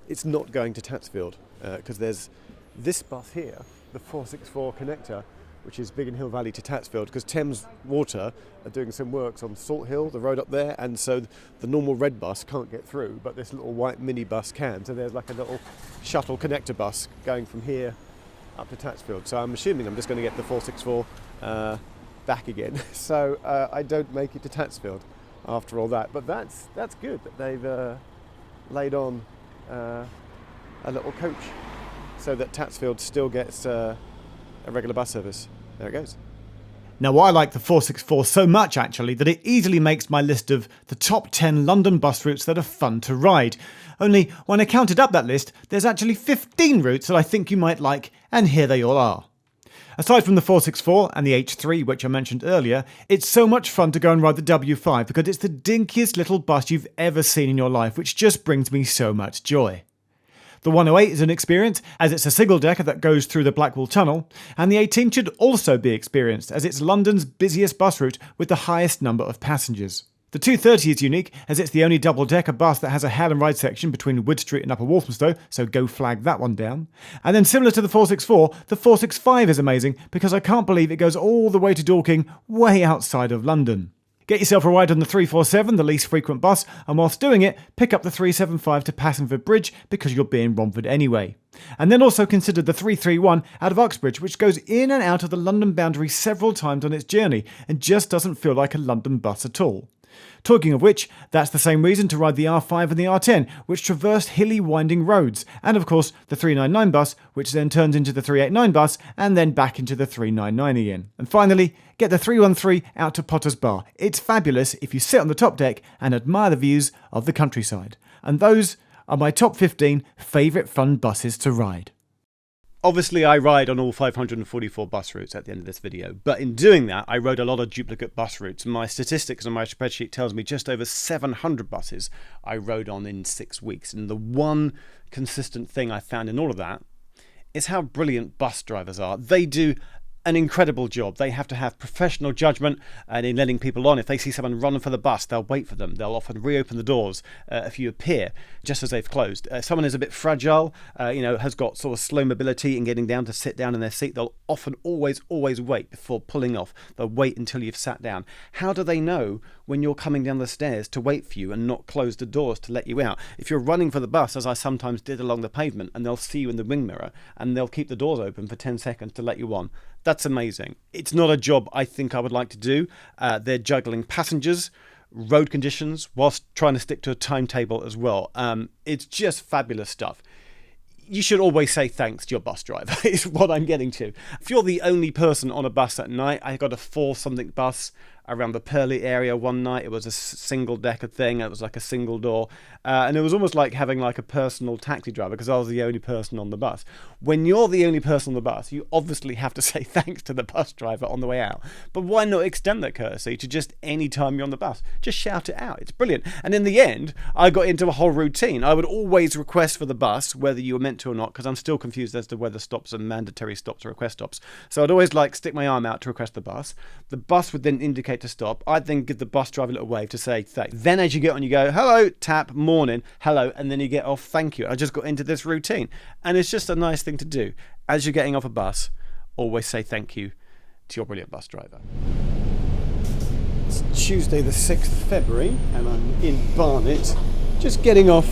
it's not going to Tatsfield, because there's this bus here, the 464 connector, which is Biggin Hill Valley to Tatsfield, because Thames Water are doing some works on Salt Hill, the road up there, and so the normal red bus can't get through, but this little white mini bus can. So there's like a little shuttle connector bus going from here up to Tatsfield. So I'm assuming I'm just going to get the 464 back again, so I don't make it to Tatsfield after all that. But that's good that they've laid on a little coach so that Tatsfield still gets a regular bus service. There it goes. Now, I like the 464 so much, actually, that it easily makes my list of the top 10 London bus routes that are fun to ride. Only, when I counted up that list, there's actually 15 routes that I think you might like, and here they all are. Aside from the 464 and the H3, which I mentioned earlier, it's so much fun to go and ride the W5 because it's the dinkiest little bus you've ever seen in your life, which just brings me so much joy. The 108 is an experience, as it's a single-decker that goes through the Blackwall Tunnel, and the 18 should also be experienced, as it's London's busiest bus route with the highest number of passengers. The 230 is unique, as it's the only double-decker bus that has a hail and ride section between Wood Street and Upper Walthamstow, so go flag that one down. And then similar to the 464, the 465 is amazing, because I can't believe it goes all the way to Dorking, way outside of London. Get yourself a ride on the 347, the least frequent bus, and whilst doing it, pick up the 375 to Passingford Bridge because you'll be in Romford anyway. And then also consider the 331 out of Uxbridge, which goes in and out of the London boundary several times on its journey and just doesn't feel like a London bus at all. Talking of which, that's the same reason to ride the R5 and the R10, which traverse hilly winding roads, and of course the 399 bus, which then turns into the 389 bus and then back into the 399 again. And finally, get the 313 out to Potter's Bar. It's fabulous if you sit on the top deck and admire the views of the countryside. And those are my top 15 favourite fun buses to ride. Obviously, I ride on all 544 bus routes at the end of this video, but in doing that, I rode a lot of duplicate bus routes. My statistics on my spreadsheet tells me just over 700 buses I rode on in 6 weeks. And the one consistent thing I found in all of that is how brilliant bus drivers are. They do an incredible job. They have to have professional judgment and in letting people on. If they see someone running for the bus, they'll wait for them. They'll often reopen the doors if you appear just as they've closed. Someone is a bit fragile, has got sort of slow mobility and getting down to sit down in their seat, they'll often always wait before pulling off. They'll wait until you've sat down. How do they know when you're coming down the stairs to wait for you and not close the doors to let you out? If you're running for the bus, as I sometimes did along the pavement, and they'll see you in the wing mirror and they'll keep the doors open for 10 seconds to let you on. That's amazing. It's not a job I think I would like to do. They're juggling passengers, road conditions, whilst trying to stick to a timetable as well. It's just fabulous stuff. You should always say thanks to your bus driver, is what I'm getting to. If you're the only person on a bus at night, I got a 4-something bus around the Purley area one night. It was a single decker thing. It was like a single door. And it was almost like having like a personal taxi driver because I was the only person on the bus. When you're the only person on the bus, you obviously have to say thanks to the bus driver on the way out. But why not extend that courtesy to just any time you're on the bus? Just shout it out. It's brilliant. And in the end, I got into a whole routine. I would always request for the bus, whether you were meant to or not, because I'm still confused as to whether stops are mandatory stops or request stops. So I'd always stick my arm out to request the bus. The bus would then indicate to stop. I'd then give the bus driver a little wave to say thanks. Then as you get on, you go, hello, tap, morning, hello, and then you get off, thank you. I just got into this routine. And it's just a nice thing to do. As you're getting off a bus, always say thank you to your brilliant bus driver. It's Tuesday the 6th of February, and I'm in Barnet, just getting off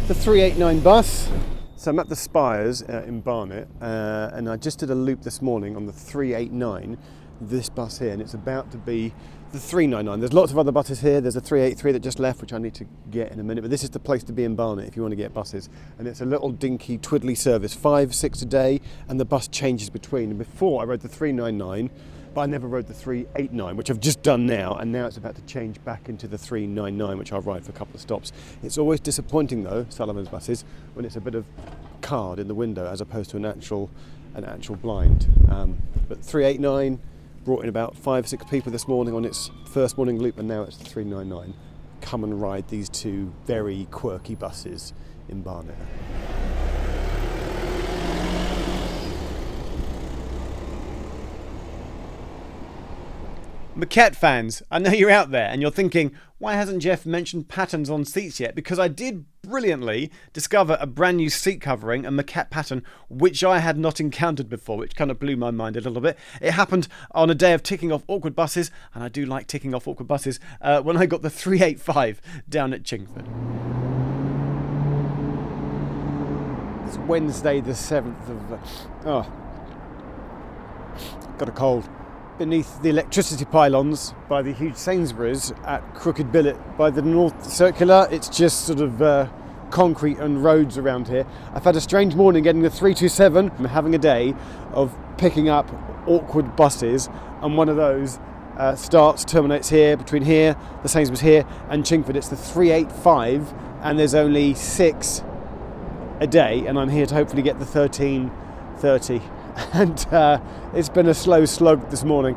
the 389 bus. So I'm at the Spires in Barnet, and I just did a loop this morning on the 389, this bus here, and it's about to be the 399. There's lots of other buses here. There's a 383 that just left, which I need to get in a minute, but this is the place to be in Barnet if you want to get buses. And it's a little dinky twiddly service, 5, 6 a day, and the bus changes between. And before I rode the 399, but I never rode the 389, which I've just done now, and now it's about to change back into the 399, which I'll ride for a couple of stops. It's always disappointing though, Sullivan's buses, when it's a bit of card in the window as opposed to an actual blind. But 389 brought in about 5-6 people this morning on its first morning loop, and now it's 399. Come and ride these two very quirky buses in Barnet. MXXIV fans, I know you're out there and you're thinking, why hasn't Geoff mentioned patterns on seats yet? Because I did brilliantly discover a brand new seat covering, a MXXIV pattern, which I had not encountered before, which kind of blew my mind a little bit. It happened on a day of ticking off awkward buses, and I do like ticking off awkward buses, when I got the 385 down at Chingford. It's Wednesday the 7th of... got a cold. Beneath the electricity pylons by the huge Sainsbury's at Crooked Billet by the North Circular, it's just sort of concrete and roads around here. I've had a strange morning getting the 327. I'm having a day of picking up awkward buses, and one of those terminates here, between here, the Sainsbury's here, and Chingford. It's the 385, and there's only 6 a day, and I'm here to hopefully get the 1330. And it's been a slow slug this morning.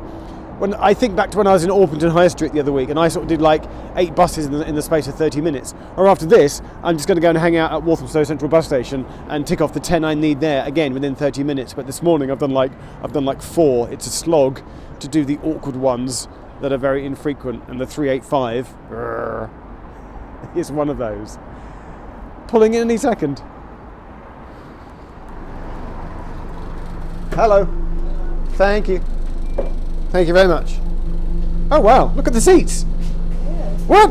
When I think back to when I was in Orpington High Street the other week, and I sort of did like 8 buses in the space of 30 minutes. Or after this, I'm just going to go and hang out at Walthamstow Central Bus Station and tick off the 10 I need there again within 30 minutes. But this morning I've done like 4. It's a slog to do the awkward ones that are very infrequent, and the 385 is one of those. Pulling in any second. Hello. Thank you. Thank you very much. Oh wow, look at the seats. What?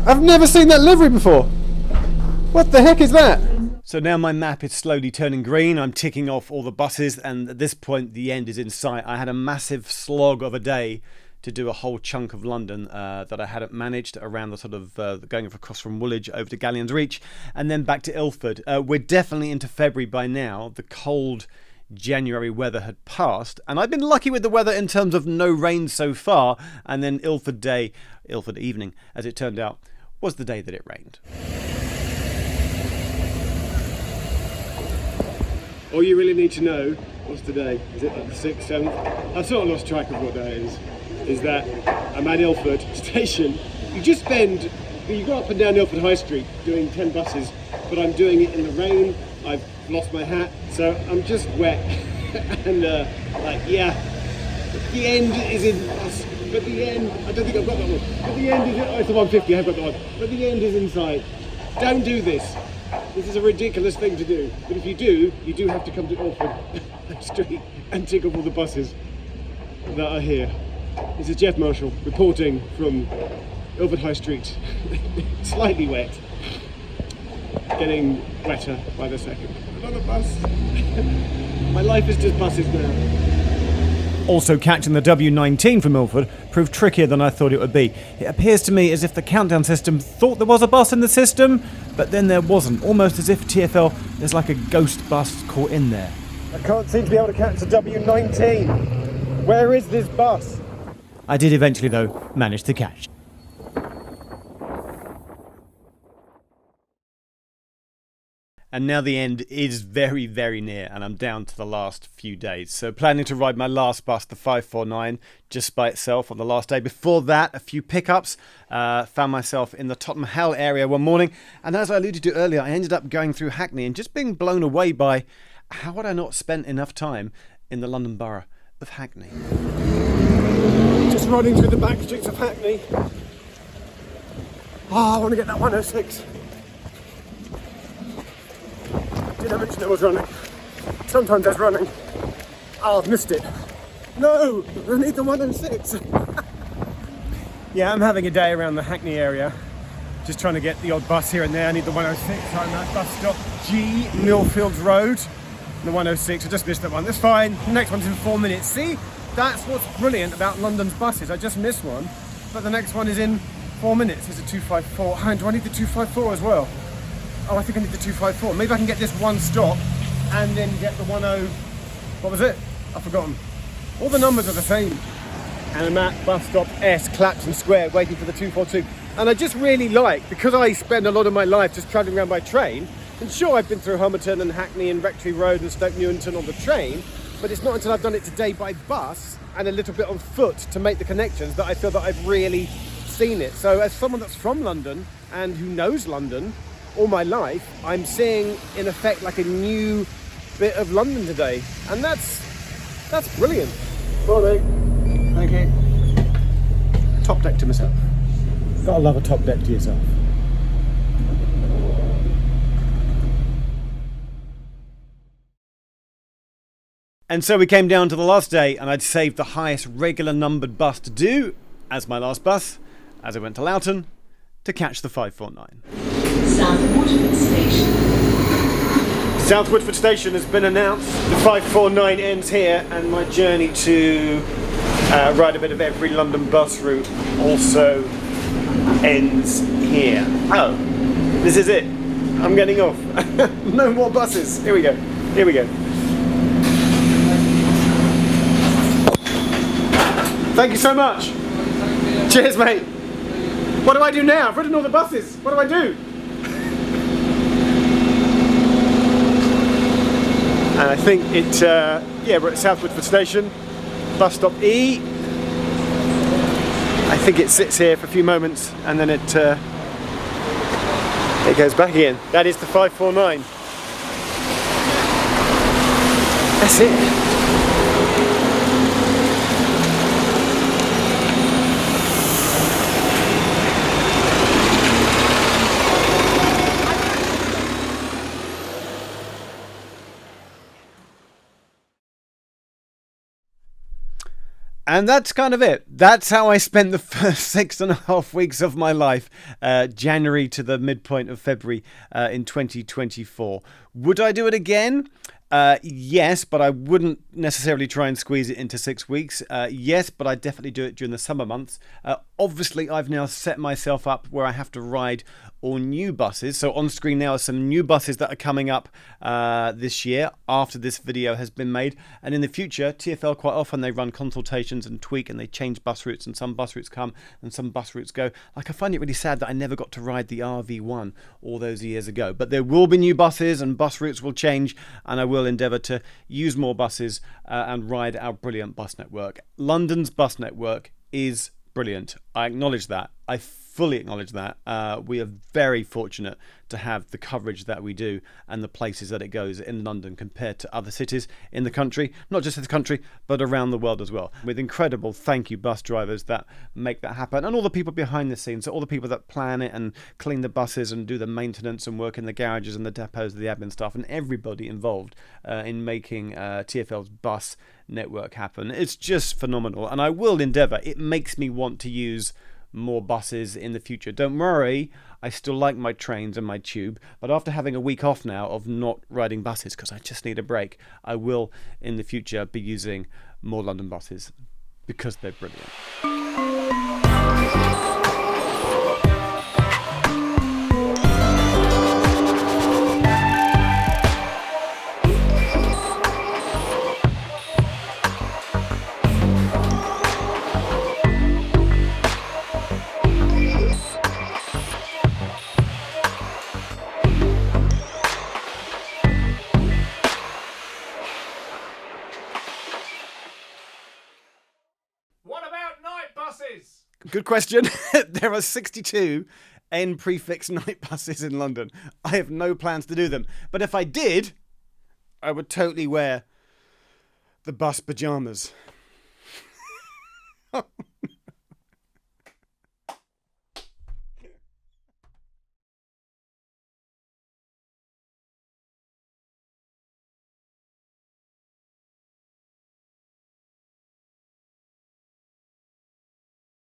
I've never seen that livery before. What the heck is that? So now my map is slowly turning green. I'm ticking off all the buses, and at this point the end is in sight. I had a massive slog of a day to do a whole chunk of London that I hadn't managed around the sort of going across from Woolwich over to Galleon's Reach and then back to Ilford. We're definitely into February by now. The cold January weather had passed, and I've been lucky with the weather in terms of no rain so far, and then Ilford evening, as it turned out, was the day that it rained. All you really need to know, what's today? Is it like the 6th, 7th? I've sort of lost track of what day it is that I'm at Ilford station. You go up and down Ilford High Street doing 10 buses, but I'm doing it in the rain. I've lost my hat, so I'm just wet. And the end is in bus, but the end, I don't think I've got that one. But the end is, it's the 150, I've got that one. But the end is in sight. Don't do this. This is a ridiculous thing to do, but if you do have to come to Ilford Street and tick off all the buses that are here. This is Geoff Marshall reporting from Ilford High Street. Slightly wet, getting wetter by the second. Another bus. My life is just buses now. Also, catching the W19 from Ilford proved trickier than I thought it would be. It appears to me as if the countdown system thought there was a bus in the system, but then there wasn't, almost as if TfL is like a ghost bus caught in there. I can't seem to be able to catch the W19. Where is this bus? I did eventually, though, manage to catch. And now the end is very, very near, and I'm down to the last few days. So planning to ride my last bus, the 549, just by itself on the last day. Before that, a few pickups. Found myself in the Tottenham Hale area one morning. And as I alluded to earlier, I ended up going through Hackney and just being blown away by how had I not spent enough time in the London borough of Hackney. Just running through the back streets of Hackney. Oh, I want to get that 106. Did I mention it was running? Sometimes there's running. Oh, I've missed it. No, I need the 106. Yeah, I'm having a day around the Hackney area. Just trying to get the odd bus here and there. I need the 106. I'm at bus stop G, Millfields Road. The 106, I just missed that one. That's fine. The next one's in 4 minutes. See? That's what's brilliant about London's buses. I just missed one, but the next one is in 4 minutes. It's a 254. Do I need the 254 as well? Oh, I think I need the 254. Maybe I can get this one stop and then get the 10... What was it? I've forgotten. All the numbers are the same. And I'm at bus stop S, Clapton Square, waiting for the 242. And I just really like, because I spend a lot of my life just travelling around by train, and sure, I've been through Homerton and Hackney and Rectory Road and Stoke Newington on the train, but it's not until I've done it today by bus and a little bit on foot to make the connections that I feel that I've really seen it. So as someone that's from London and who knows London all my life, I'm seeing in effect like a new bit of London today, and that's brilliant. Morning. Thank you. Top deck to myself. Gotta love a top deck to yourself. And so we came down to the last day, and I'd saved the highest regular numbered bus to do as my last bus, as I went to Loughton to catch the 549. South Woodford Station. South Woodford Station has been announced. The 549 ends here, and my journey to ride a bit of every London bus route also ends here. Oh, this is it. I'm getting off. No more buses. Here we go. Here we go. Thank you so much. Cheers, mate. What do I do now? I've ridden all the buses. What do I do? And I think we're at South Woodford Station, bus stop E. I think it sits here for a few moments and then it goes back again. That is the 549. That's it. And that's kind of it. That's how I spent the first 6.5 weeks of my life, January to the midpoint of February in 2024. Would I do it again? Yes, but I wouldn't necessarily try and squeeze it into 6 weeks. Yes, but I'd definitely do it during the summer months. Obviously, I've now set myself up where I have to ride all new buses. So on screen now are some new buses that are coming up this year after this video has been made. And in the future, TfL quite often they run consultations and tweak and they change bus routes, and some bus routes come and some bus routes go. Like, I find it really sad that I never got to ride the RV1 all those years ago. But there will be new buses and bus routes will change, and I will endeavour to use more buses and ride our brilliant bus network. London's bus network is brilliant. I acknowledge that. I fully acknowledge that. We are very fortunate to have the coverage that we do and the places that it goes in London compared to other cities in the country, not just in the country, but around the world as well. With incredible thank you bus drivers that make that happen, and all the people behind the scenes, so all the people that plan it and clean the buses and do the maintenance and work in the garages and the depots, the admin staff, and everybody involved in making TfL's bus network happen. It's just phenomenal, and I will endeavour. It makes me want to use more buses in the future. Don't worry, I still like my trains and my tube, but after having a week off now of not riding buses because I just need a break, I will in the future be using more London buses because they're brilliant. Good question. There are 62 N prefix night buses in London. I have no plans to do them. But if I did, I would totally wear the bus pyjamas.